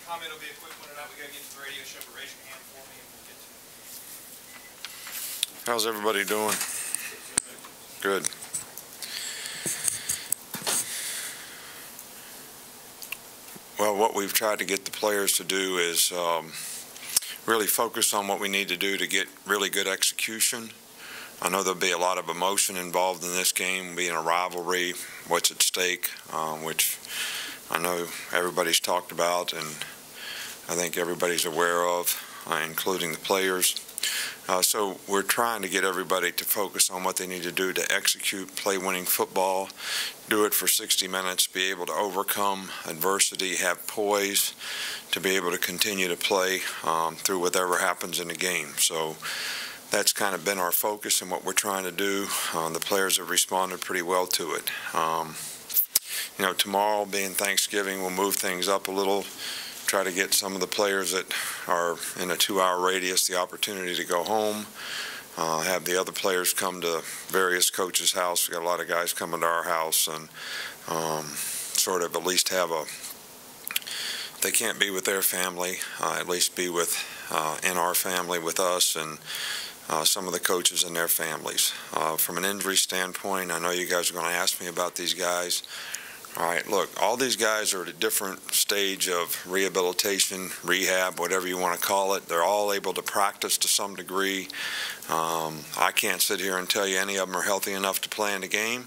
comment will be a quick one tonight. We got to get to the radio show, but raise your hand for me and we'll get to it. How's everybody doing? Good. Well, what we've tried to get the players to do is really focus on what we need to do to get really good execution. I know there'll be a lot of emotion involved in this game, being a rivalry, what's at stake, which I know everybody's talked about and I think everybody's aware of, including the players. So we're trying to get everybody to focus on what they need to do to execute, play winning football, do it for 60 minutes, be able to overcome adversity, have poise, to be able to continue to play through whatever happens in the game. So that's kind of been our focus and what we're trying to do. The players have responded pretty well to it. You know, tomorrow being Thanksgiving, we'll move things up a little, try to get some of the players that are in a 2-hour radius the opportunity to go home, have the other players come to various coaches' house. We got a lot of guys coming to our house, and sort of at least have a, if they can't be with their family, at least be with in our family with us and some of the coaches and their families. From an injury standpoint, I know you guys are going to ask me about these guys. All right, look, all these guys are at a different stage of rehabilitation, rehab, whatever you want to call it. They're all able to practice to some degree. I can't sit here and tell you any of them are healthy enough to play in the game.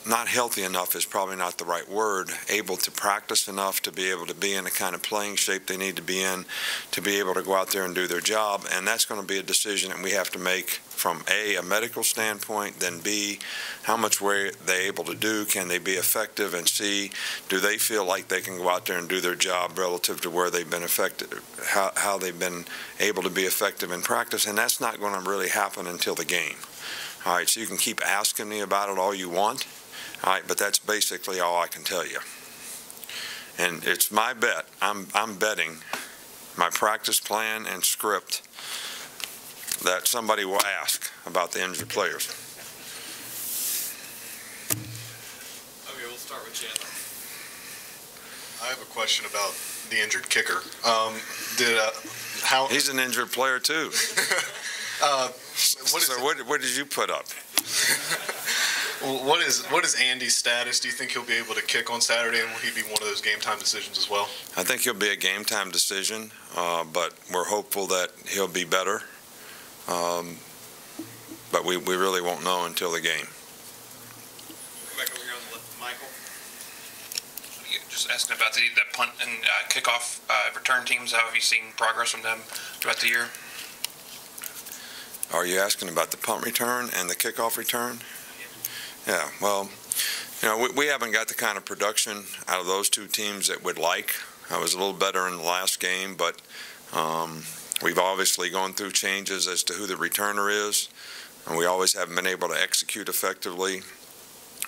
Not healthy enough is probably not the right word. Able to practice enough to be able to be in the kind of playing shape they need to be in to be able to go out there and do their job. And that's going to be a decision that we have to make from A, medical standpoint, then B, how much were they able to do? Can they be effective? And C, do they feel like they can go out there and do their job relative to where they've been affected, how they've been able to be effective in practice? And that's not going to really happen until the game. All right, so you can keep asking me about it all you want. All right, but that's basically all I can tell you. And it's my bet. I'm betting my practice plan and script that somebody will ask about the injured players. Okay, we'll start with Chandler. I have a question about the injured kicker. He's an injured player too. What did you put up? What is Andy's status? Do you think he'll be able to kick on Saturday, and will he be one of those game time decisions as well? I think he'll be a game time decision, but we're hopeful that he'll be better. But we really won't know until the game. Come back over here on the left, Michael. Just asking about the punt and kickoff return teams. How have you seen progress from them throughout the year? Are you asking about the punt return and the kickoff return? Yeah, well, you know, we haven't got the kind of production out of those two teams that we'd like. I was a little better in the last game, but we've obviously gone through changes as to who the returner is, and we always haven't been able to execute effectively.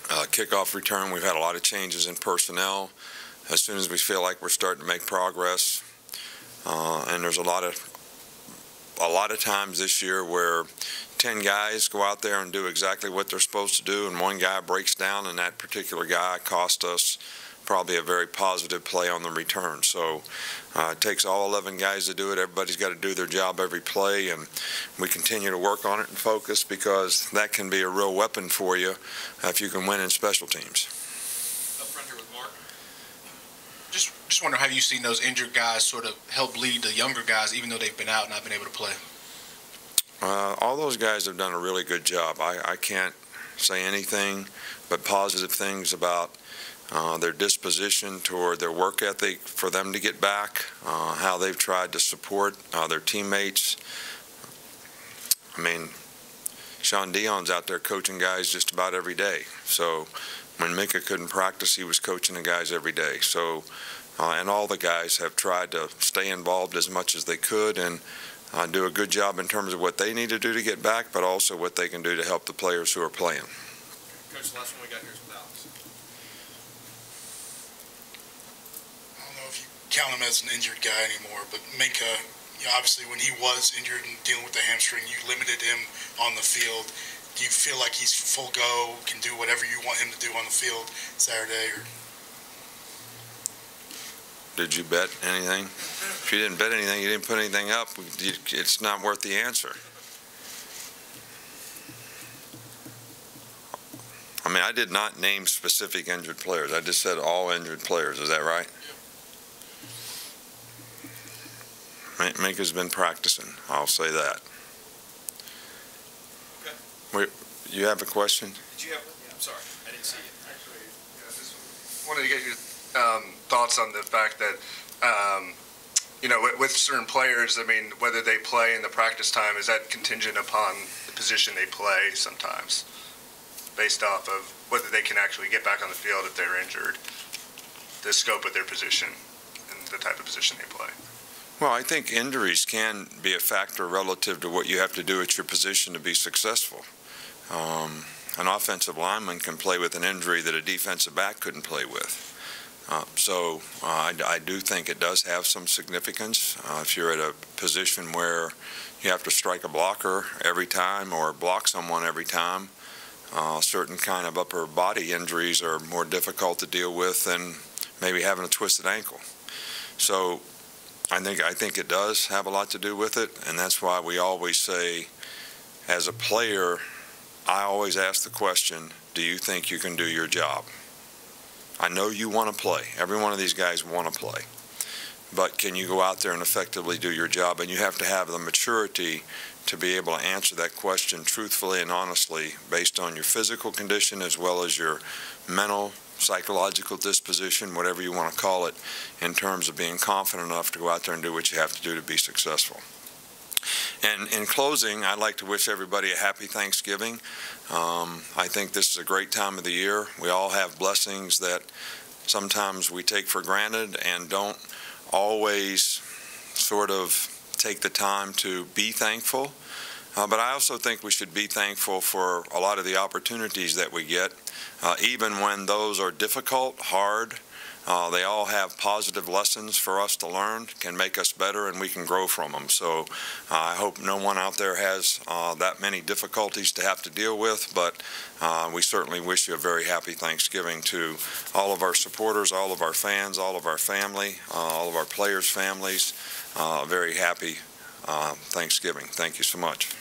Kickoff return, we've had a lot of changes in personnel. As soon as we feel like we're starting to make progress, and there's a lot of times this year where 10 guys go out there and do exactly what they're supposed to do, and one guy breaks down, and that particular guy cost us probably a very positive play on the return. So it takes all 11 guys to do it. Everybody's got to do their job every play, and we continue to work on it and focus, because that can be a real weapon for you if you can win in special teams. Up front here with Mark. Just wonder how you've seen those injured guys sort of help lead the younger guys, even though they've been out and not been able to play. All those guys have done a really good job. I can't say anything but positive things about their disposition toward their work ethic for them to get back, how they've tried to support their teammates. I mean, Sean Dion's out there coaching guys just about every day. So when Mika couldn't practice, he was coaching the guys every day. So, and all the guys have tried to stay involved as much as they could and do a good job in terms of what they need to do to get back, but also what they can do to help the players who are playing. Coach, the last one we got here is with Alex. I don't know if you count him as an injured guy anymore, but Minka, you know, obviously when he was injured and dealing with the hamstring, you limited him on the field. Do you feel like he's full go, can do whatever you want him to do on the field Saturday? Or? Did you bet anything? If you didn't bet anything, you didn't put anything up, it's not worth the answer. I mean, I did not name specific injured players. I just said all injured players. Is that right? Minka's been practicing. I'll say that. Okay. You have a question? Did you have? Yeah, I'm sorry, I didn't see you. Actually, yeah, just wanted to get your thoughts on the fact that, with certain players, I mean, whether they play in the practice time, is that contingent upon the position they play sometimes, based off of whether they can actually get back on the field if they're injured, the scope of their position, and the type of position they play? Well, I think injuries can be a factor relative to what you have to do at your position to be successful. An offensive lineman can play with an injury that a defensive back couldn't play with. So I do think it does have some significance. If you're at a position where you have to strike a blocker every time or block someone every time, certain kind of upper body injuries are more difficult to deal with than maybe having a twisted ankle. So I think it does have a lot to do with it, and that's why we always say, as a player, I always ask the question, do you think you can do your job? I know you want to play. Every one of these guys want to play. But can you go out there and effectively do your job? And you have to have the maturity to be able to answer that question truthfully and honestly based on your physical condition as well as your mental, psychological disposition, whatever you want to call it, in terms of being confident enough to go out there and do what you have to do to be successful. And in closing, I'd like to wish everybody a happy Thanksgiving. I think this is a great time of the year. We all have blessings that sometimes we take for granted and don't always sort of take the time to be thankful. But I also think we should be thankful for a lot of the opportunities that we get, even when those are difficult, hard. They all have positive lessons for us to learn, can make us better, and we can grow from them. So I hope no one out there has that many difficulties to have to deal with, but we certainly wish you a very happy Thanksgiving to all of our supporters, all of our fans, all of our family, all of our players' families. Very happy Thanksgiving. Thank you so much.